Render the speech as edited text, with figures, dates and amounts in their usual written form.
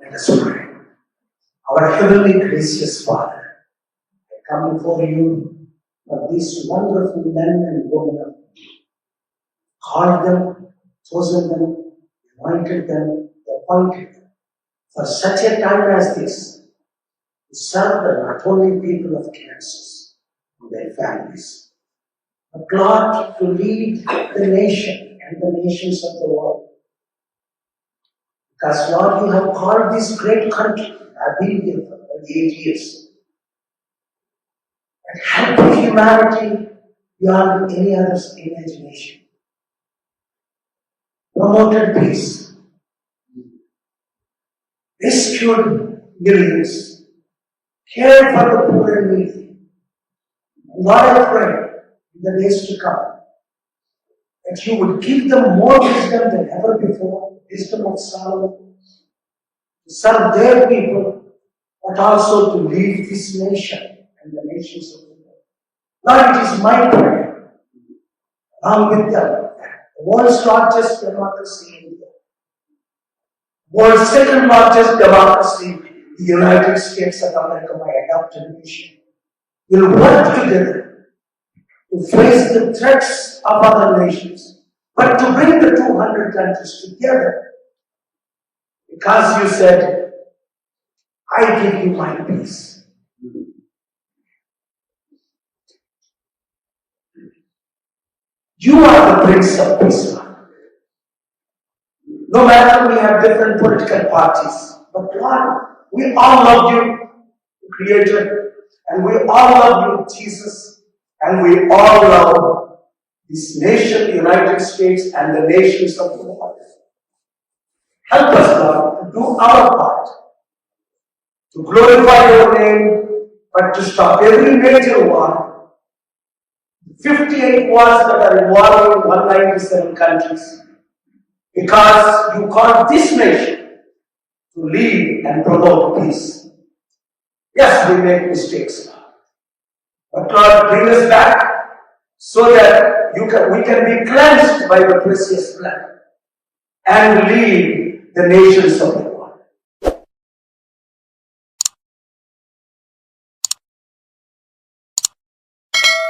Let us pray. Our heavenly gracious Father, I come before you for these wonderful men and women of God. Called them, chosen them, anointed them, appointed them for such a time as this to serve the not only people of Kansas and their families, but Lord, to lead the nation and the nations of the world. Because Lord, you have called this great country. I've been here for 38 years. And help humanity beyond any other's imagination. Promoted peace. Rescued millions. Cared for the poor and needy. Lord, I pray in the days to come that you would give them more wisdom than ever before, wisdom of Solomon, to serve their people, but also to lead this nation and the nations of the world. Lord, it is my prayer, along with them, that the world's largest democracy in India, world's second largest democracy, the United States of America, my adopted nation, will work together to face the threats of other nations, but to bring the 200 countries together. Because you said, I give you my peace. You are the Prince of Peace, Lord. No matter we have different political parties, but Lord, we all love you, the Creator, and we all love you, Jesus, and we all love this nation, the United States, and the nations of the world. Help us, Lord, to do our part, to glorify your name, but to stop every major war. 58 wars that are involving 197 countries. Because you called this nation to lead and promote peace. Yes, we make mistakes, Lord. But Lord, bring us back so that we can be cleansed by the precious blood and lead the nations of the